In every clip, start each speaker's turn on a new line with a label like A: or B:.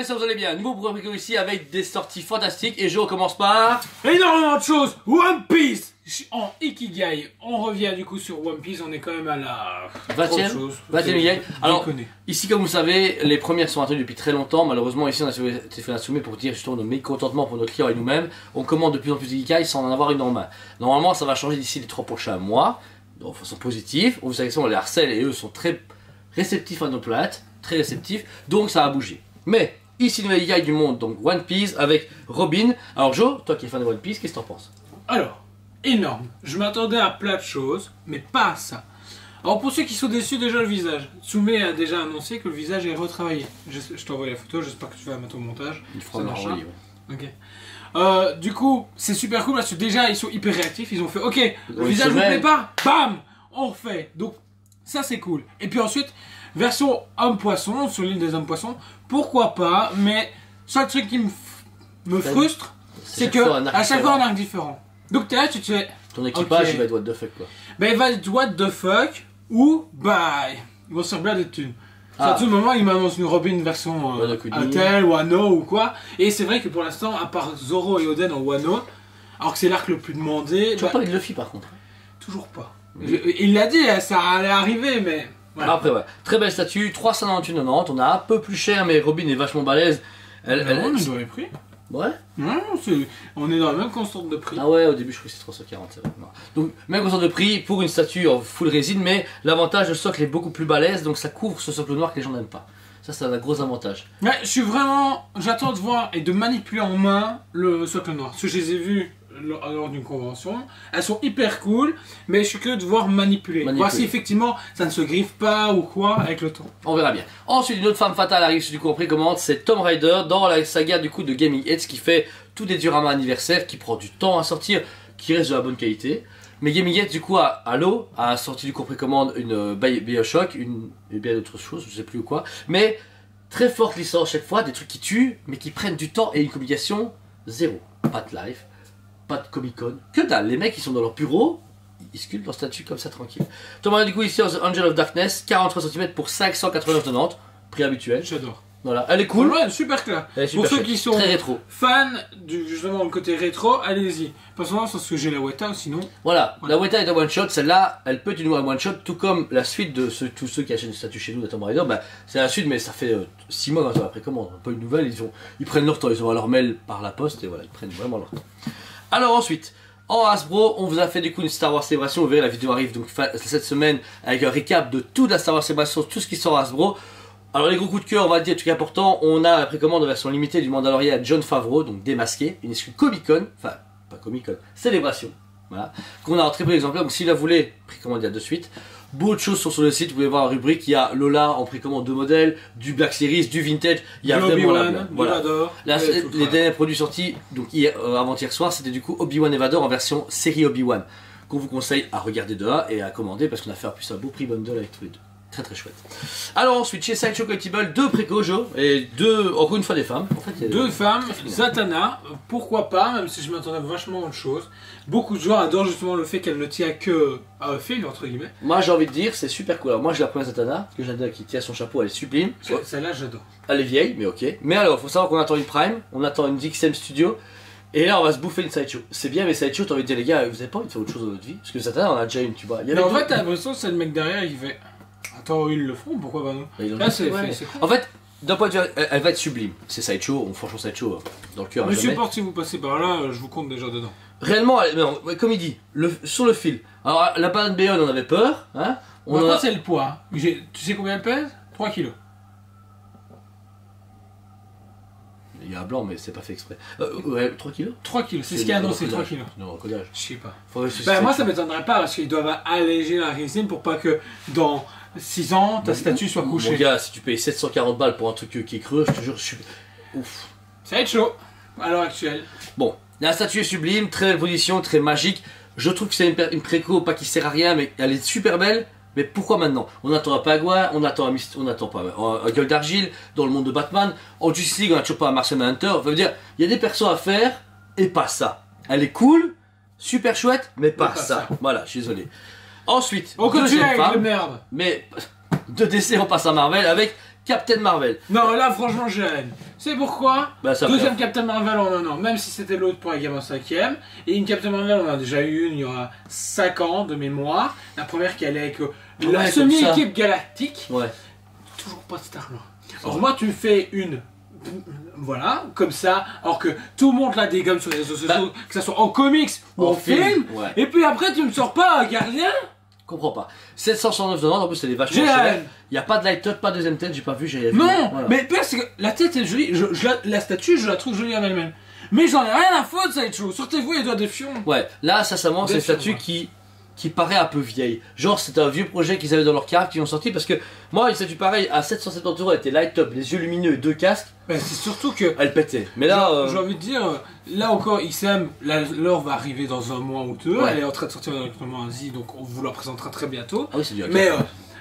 A: ça vous allez bien. Nouveau Brico ici avec des sorties fantastiques et je recommence par...
B: Énormément de choses. One Piece en Ikigai. On revient du coup sur One Piece, on est quand même à la
A: 20e Ikigai. Alors, ici comme vous savez, les premières sont attendues depuis très longtemps. Malheureusement ici on a fait un soumet pour dire justement notre mécontentement pour notre client et nous-mêmes. On commande de plus en plus d'Ikigai sans en avoir une en main. Normalement ça va changer d'ici les 3 prochains mois. Donc de façon positive. Vous savez que on les harcèle et eux sont très réceptifs à nos plates. Très réceptifs. Donc ça va bouger. Mais ici le Ikigai du monde, donc One Piece avec Robin. Alors Joe, toi qui es fan de One Piece, qu'est-ce que t'en penses?
B: Alors, énorme. Je m'attendais à plein de choses, mais pas à ça. Alors pour ceux qui sont déçus, déjà le visage. Tsume a déjà annoncé que le visage est retravaillé. Je t'envoie la photo, j'espère que tu vas mettre au montage.
A: Il fera le renvoyer,
B: Ok. Du coup, c'est super cool parce que déjà ils sont hyper réactifs. Ils ont fait ok, le visage vous plaît pas, bam, on refait. Donc ça c'est cool. Et puis ensuite, version homme-poisson, sur l'île des hommes-poissons, pourquoi pas, mais seul truc qui me frustre, c'est que à chaque fois un arc différent. Donc t'es là, tu te fais...
A: Ton équipage il va être what the fuck quoi.
B: Ben il va être what the fuck, ou bah ils vont se faire de thunes. À tout moment il m'annonce une Robin version Atel, Wano ou quoi. Et c'est vrai que pour l'instant, à part Zoro et Oden en Wano, alors que c'est l'arc le plus demandé...
A: Tu vois pas avec Luffy par contre?
B: Toujours pas. Il l'a dit, ça allait arriver mais...
A: Voilà. Après ouais, très belle statue, 398,90, on a un peu plus cher mais Robin est vachement balèze.
B: On est dans les prix.
A: Ouais.
B: Non, on est dans la même constante de prix.
A: Ah ouais, au début je crois que c'est 340, c'est vrai. Non. Donc même constante de prix pour une statue en full résine, mais l'avantage le socle est beaucoup plus balèze, donc ça couvre ce socle noir que les gens n'aiment pas. Ça c'est un gros avantage.
B: Ouais, j'attends de voir et de manipuler en main le socle noir. Parce que je les ai vus lors d'une convention, elles sont hyper cool, mais je suis curieux de voir manipuler. Voir si effectivement ça ne se griffe pas ou quoi avec le temps.
A: On verra bien. Ensuite, une autre femme fatale arrive du coup en précommande, c'est Tomb Raider dans la saga du coup de Gaming Heads qui fait tout des dioramas anniversaires, qui prend du temps à sortir, qui reste de la bonne qualité. Mais Gaming Heads du coup à l'eau a sorti du coup en précommande une Bioshock, et bien d'autres choses, je sais plus ou quoi. Mais très forte licence chaque fois, des trucs qui tuent, mais qui prennent du temps et une communication zéro. Pas de live. Pas de Comic Con, que dalle, les mecs ils sont dans leur bureau, ils sculptent leur statue comme ça tranquille. Tomb Raider du coup ici Angel of Darkness, 43 cm pour 589,90, prix habituel.
B: J'adore.
A: Voilà, elle est cool.
B: Ouais, super classe. Pour ceux qui sont fans du justement le côté rétro, allez-y. Personnellement parce que j'ai la Weta sinon.
A: Voilà, la Weta est un one shot, celle-là elle peut être une one shot, tout comme la suite de tous ceux qui achètent une statue chez nous de Tomb Raider, bah, c'est la suite mais ça fait 6 mois quand on a précommande, pas une nouvelle, ils prennent leur temps, ils envoient leur mail par la poste et voilà, ils prennent vraiment leur temps. Alors ensuite, en Hasbro, on vous a fait du coup une Star Wars Célébration, vous verrez la vidéo arrive donc cette semaine avec un récap de toute la Star Wars Célébration, tout ce qui sort à Hasbro. Alors les gros coups de cœur, on va dire, truc important, on a la précommande de version limitée du Mandalorian à Jon Favreau, donc démasqué, une exclue Comic Con, enfin pas Comic Con, Célébration, voilà, qu'on a en très peu d'exemplaires, donc si vous la voulez, précommande de suite. Beaucoup de choses sont sur le site, vous pouvez voir la rubrique, il y a Lola en précommande 2 modèles, du Black Series, du Vintage, il y a vraiment voilà. Là, les derniers produits sortis, donc avant-hier soir, c'était du coup Obi-Wan et Vador en version série Obi-Wan, qu'on vous conseille à regarder de là et à commander parce qu'on a fait en plus un beau prix bundle avec tous les deux. Très très chouette. Alors ensuite, chez Sideshow Collectible, 2 préco-Joe et encore une fois des femmes. En fait,
B: deux femmes, Zatanna, pourquoi pas, même si je m'attendais vachement à autre chose. Beaucoup de gens adorent justement le fait qu'elle ne tient que à un fil, entre guillemets.
A: Moi j'ai envie de dire, c'est super cool. Alors moi j'ai la première Zatanna, que j'adore, qui tient son chapeau, elle est sublime.
B: Celle-là j'adore.
A: Elle est vieille, mais ok. Mais alors, il faut savoir qu'on attend une Prime, on attend une DXM Studio. Et là on va se bouffer une Sideshow. C'est bien mais Sideshow, t'as envie de dire les gars, vous avez pas envie de faire autre chose dans votre vie? Parce que Zatanna on a déjà une, tu vois.
B: Mais en fait t'as l'impression que c'est le mec derrière qui fait... Attends, ils le font, pourquoi pas nous? Là c'est cool.
A: En fait, d'un point de vue, elle va être sublime. C'est Sideshow, franchement Sideshow, dans le cœur.
B: Je supporte si vous passez par là, je vous compte déjà dedans.
A: Réellement, comme il dit, sur le fil. Alors la banane Béon on avait peur, hein.
B: Par contre c'est le poids. Tu sais combien elle pèse? 3 kilos.
A: Il y a un blanc mais c'est pas fait exprès. Ouais, 3 kilos
B: 3 kilos, c'est ce qui est annoncé, 3 kilos.
A: Non, codage.
B: Je sais pas. Ben, moi ça m'étonnerait pas parce qu'ils doivent alléger la résine pour pas que dans 6 ans ta statue soit couchée.
A: Mon gars, si tu payes 740 balles pour un truc qui est creux, je te jure, je suis... Ouf.
B: Ça va être chaud à l'heure actuelle.
A: Bon, la statue est sublime, très belle position, très magique. Je trouve que c'est une préco, pas qui sert à rien, mais elle est super belle. Mais pourquoi maintenant? On attend un Pagua, on attend pas un Gueule d'Argile dans le monde de Batman. En Justice League, on n'a toujours pas un Martian Hunter. Ça veut dire, il y a des persos à faire et pas ça. Elle est cool, super chouette, mais pas ça. Voilà, je suis désolé. Ensuite,
B: on continue avec
A: femme,
B: le merde.
A: Mais de DC, on passe à Marvel avec Captain Marvel.
B: Non, là, franchement, j'ai la haine. C'est pourquoi
A: Bah, ça
B: deuxième Captain Marvel en un an, même si c'était l'autre pour la gamme en 5ème. Et une Captain Marvel, on en a déjà eu une il y aura 5 ans de mémoire. La première qui allait avec la
A: Ouais,
B: semi-équipe galactique.
A: Ouais.
B: Toujours pas de Star-Lord. Alors moi, tu me fais une... Voilà, comme ça, alors que tout le monde la dégomme sur les réseaux sociaux, que ce soit en comics ou en film.
A: Ouais.
B: Et puis après, tu me sors pas un gardien.
A: Comprends pas. 769 en plus, elle est vachement
B: J'ai la
A: chère.
B: haine.
A: Il n'y a pas de light-up, pas de deuxième tête, j'ai pas vu, j'ai vu.
B: Non,
A: Voilà.
B: mais pire, c'est que la tête est jolie, la statue, je la trouve jolie en elle-même. Mais j'en ai rien à foutre, ça va être chaud. Sortez-vous les doigts des fions.
A: Ouais, là, sincèrement, c'est une
B: Défiant,
A: statue
B: ouais.
A: qui paraît un peu vieille. Genre, c'est un vieux projet qu'ils avaient dans leur carte, qu'ils ont sorti, parce que moi, une statue pareille à 770 €, elle était light-up, les yeux lumineux et 2 casques,
B: Ben, c'est surtout que...
A: elle pétait. Mais là,
B: J'ai envie de dire, là encore, XM, l'or va arriver dans un mois ou deux.
A: Ouais.
B: Elle est en train de sortir directement en Asie, donc on vous la présentera très bientôt.
A: ah oui, c'est du hack.
B: Mais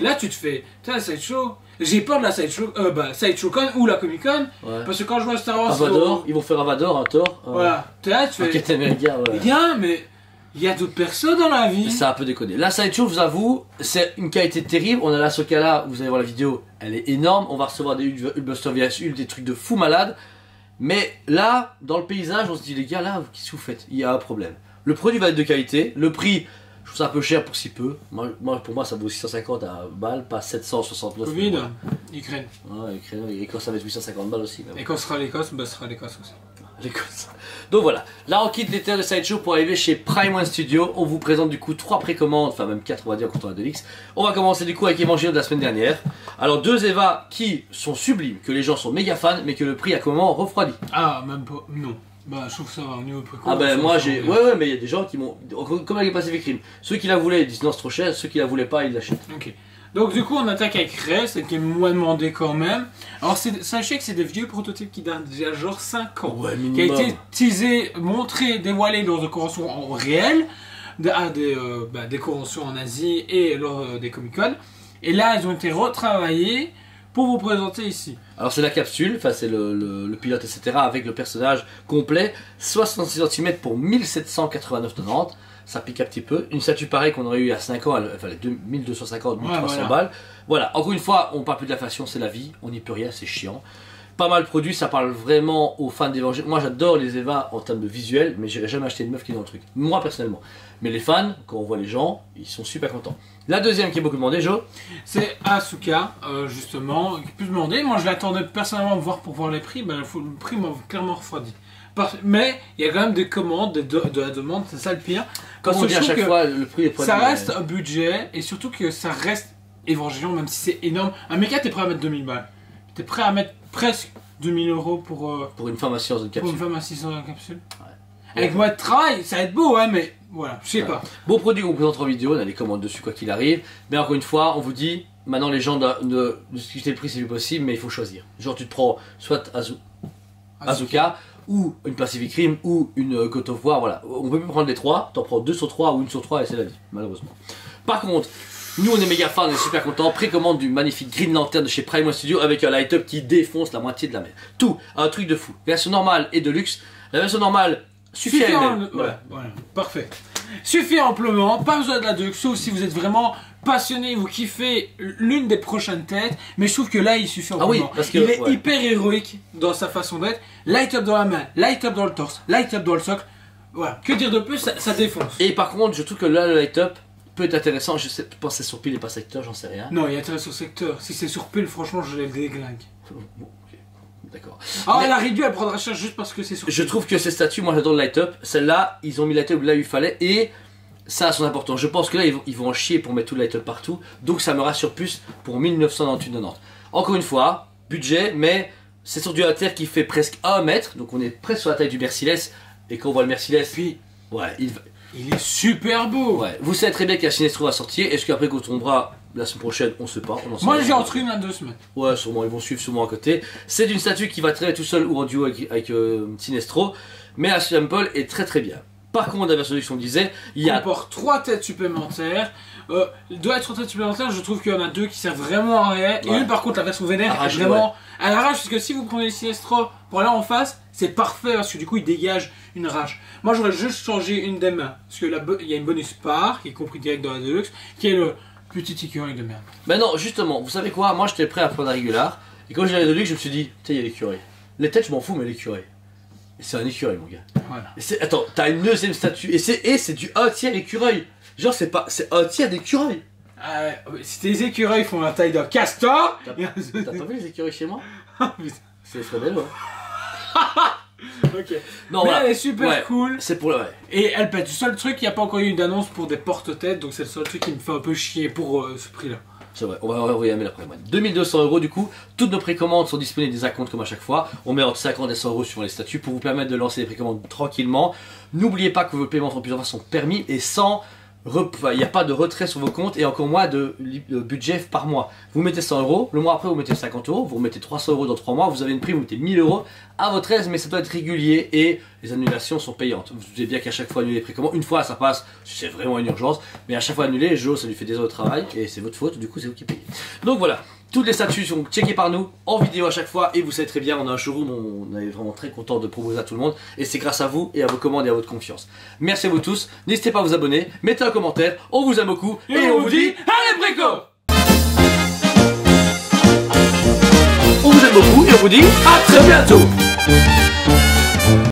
B: là, tu te fais, putain, la Sideshow. J'ai peur de la Sideshow-Con ou la Comic-Con,
A: Ouais.
B: parce que quand je vois Star Wars,
A: Avador, ils vont faire Avador, un Thor,
B: voilà, t'es là, tu
A: un
B: fais,
A: Captain America, ouais.
B: bien, mais il y a d'autres personnes dans la vie.
A: Ça a un peu déconné. La Sideshow, je vous avoue, c'est une qualité terrible. On a la Sokala, vous allez voir la vidéo, elle est énorme. On va recevoir des Hulkbuster vs Hulk, des trucs de fou malade. Mais là, dans le paysage, on se dit, les gars, là, qu'est-ce que vous faites? Il y a un problème. Le produit va être de qualité. Le prix, je trouve ça un peu cher pour si peu. Pour moi, ça vaut 650 balles, pas 769.
B: Covid,
A: Ouais,
B: Ukraine.
A: et quand ça va être 850 balles aussi. Mais bon.
B: Et quand ce sera l'Écosse, bah, ce sera l'Écosse aussi.
A: l'Écosse. Donc voilà, là on quitte les terres de Sideshow pour arriver chez Prime One Studio. On vous présente du coup 3 précommandes, enfin même 4 on va dire quand on a Delix. On va commencer du coup avec Evangelion de la semaine dernière. Alors 2 Eva qui sont sublimes, que les gens sont méga fans, mais que le prix a comment refroidi.
B: Ah, même pas, non. Bah, je trouve ça au niveau précommande.
A: Ah ben moi j'ai... Ouais mais il y a des gens qui m'ont... Comme avec Pacific Rim. Ceux qui la voulaient ils disent non c'est trop cher, ceux qui la voulaient pas ils l'achètent.
B: Ok. Donc du coup on attaque avec Rey, c'est qui est moins demandé quand même. Alors sachez que c'est des vieux prototypes qui datent déjà genre 5 ans.
A: Ouais,
B: qui a
A: minimum.
B: été teasé, montré, dévoilé lors de conventions en réel, des conventions en Asie et lors des Comic-Con. Et là ils ont été retravaillés pour vous présenter ici.
A: Alors c'est la capsule, enfin c'est le pilote etc. avec le personnage complet, 66 cm pour 1789,90. Ça pique un petit peu. Une statue pareille qu'on aurait eu il y a 5 ans, elle valait 1250, 1300
B: voilà.
A: balles. Voilà, encore une fois, on parle plus de l'inflation, c'est la vie, on n'y peut rien, c'est chiant. Pas mal de produits, ça parle vraiment aux fans d'Evangelion. Moi j'adore les Eva en termes de visuel, mais j'irai jamais acheter une meuf qui est dans le truc. Moi personnellement. Mais les fans, quand on voit les gens, ils sont super contents. La deuxième qui est beaucoup demandée, Joe.
B: C'est Asuka, justement, qui peut demander. Moi je l'attendais personnellement pour voir les prix, ben, le prix m'a clairement refroidi. Mais il y a quand même des commandes, de la demande, c'est ça le pire.
A: Comme on dit à chaque fois, le prix est
B: Ça reste un budget, et surtout que ça reste Evangelion, même si c'est énorme. Un méca, t'es prêt à mettre 2000 balles. T'es prêt à mettre presque 2000 € pour
A: une femme à 6 heures de
B: pour une
A: capsule.
B: femme à 600 dans la capsule.
A: Ouais.
B: Avec moi de travail, ça va être beau, hein, mais voilà, je sais
A: Ouais.
B: pas.
A: Beau produit qu'on vous présente en vidéo, on a les commandes dessus quoi qu'il arrive. Mais encore une fois, on vous dit, maintenant les gens de discuter le prix c'est plus possible, mais il faut choisir. Genre tu te prends soit Asuka, ou une Pacific Rim, ou une God of War, voilà. On peut plus prendre les 3, t'en prends 2 sur 3 ou 1 sur 3 et c'est la vie, malheureusement. Par contre, nous on est méga fans, on est super contents. Précommande du magnifique Green Lantern de chez Prime One Studio avec un light-up qui défonce la moitié de la mer. Tout, un truc de fou. Version normale et de luxe. La version normale suffit à elle-même.
B: Voilà, parfait. Suffit amplement, pas besoin de la Deluxe, sauf si vous êtes vraiment passionné, vous kiffez l'une des prochaines têtes, mais je trouve que là il suffit amplement.
A: Ah oui, parce que,
B: il est
A: ouais.
B: hyper héroïque dans sa façon d'être, light up dans la main, light up dans le torse, light up dans le socle, voilà, que dire de plus, ça défonce.
A: Et par contre, je trouve que là le light-up peut être intéressant. Je sais pas si c'est sur pile et pas secteur, j'en sais rien.
B: Non, il y a intérêt sur secteur, si c'est sur pile, franchement je les déglingue.
A: Bon, ok. D'accord.
B: Ah,
A: Mais-
B: la réduit, elle prendra cher juste parce que c'est sur
A: Je
B: pile.
A: trouve que ces statues, moi j'adore le light-up. Celle-là, ils ont mis le light-up là où il fallait et ça a son importance. Je pense que là, ils vont en chier pour mettre tout le light-up partout. Donc ça me rassure plus pour 1998,90. Encore une fois, budget, mais c'est sur du inter qui fait presque 1 mètre. Donc on est presque sur la taille du Merciless. Et quand on voit le Merciless,
B: Puis,
A: ouais,
B: il est super beau.
A: ouais. Vous savez très bien qu'un Sinestro va sortir. Est-ce qu'après qu'on tombera la semaine prochaine, on sait pas. On en sait
B: Moi
A: rien.
B: j'ai entre 1 à 2 semaines.
A: Ouais, sûrement, ils vont suivre sûrement à côté. C'est une statue qui va traîner tout seul ou en duo avec Sinestro, mais la sample est très très bien. Par contre, la version qu'on disait, il y a...
B: Comporte 3 têtes supplémentaires. Doit être 3 têtes supplémentaires, je trouve qu'il y en a 2 qui servent vraiment à rien. Et
A: Ouais.
B: une par contre, la version vénère,
A: Arrache,
B: est vraiment à la rage, parce que si vous prenez les Sinestro pour aller en face, c'est parfait parce que du coup il dégage une rage. Moi j'aurais juste changé une des mains, parce que il y a une bonus part qui est compris direct dans la Deluxe, qui est Petite écureuil de merde.
A: Ben non, justement, vous savez quoi? Moi j'étais prêt à prendre un régular. Et quand j'ai regardé de lui, je me suis dit, tiens, il y a l'écureuil. Les têtes, je m'en fous, mais l'écureuil. Et c'est un écureuil, mon gars.
B: Voilà.
A: Et attends, t'as une deuxième statue. Et c'est du 1/3 écureuil. Genre, c'est 1/3 d'écureuil.
B: Si tes écureuils font la taille d'un castor.
A: T'as pas vu les écureuils chez moi?
B: Ah, putain.
A: C'est Fredel,
B: Ok.
A: Non,
B: mais
A: voilà.
B: elle est super
A: Ouais.
B: cool.
A: C'est pour le. Ouais.
B: Et elle pète. Le seul truc, il n'y a pas encore eu d'annonce pour des porte-têtes, donc c'est le seul truc qui me fait un peu chier pour ce prix-là.
A: C'est vrai, on va envoyer un mail après moi. 2200 € du coup, toutes nos précommandes sont disponibles des acomptes comme à chaque fois. On met entre 50 et 100 € sur les statuts pour vous permettre de lancer les précommandes tranquillement. N'oubliez pas que vos paiements en plusieurs fois sont permis et sans. Il n'y a pas de retrait sur vos comptes et encore moins de budget par mois. Vous mettez 100 €, le mois après vous mettez 50 €, vous remettez 300 € dans 3 mois, vous avez une prime, vous mettez 1000 € à votre aise, mais ça doit être régulier et les annulations sont payantes. Vous savez bien qu'à chaque fois annuler les précommandes, une fois ça passe, si c'est vraiment une urgence, mais à chaque fois annuler, Jo ça lui fait des heures de travail et c'est votre faute, du coup c'est vous qui payez. Donc voilà. Toutes les statuts sont checkées par nous, en vidéo à chaque fois, et vous savez très bien, on a un showroom, on est vraiment très content de proposer à tout le monde, et c'est grâce à vous, et à vos commandes, et à votre confiance. Merci à vous tous, n'hésitez pas à vous abonner, mettez un commentaire, on vous aime beaucoup, et on vous dit, allez préco! On vous aime beaucoup, et on vous dit, à très bientôt!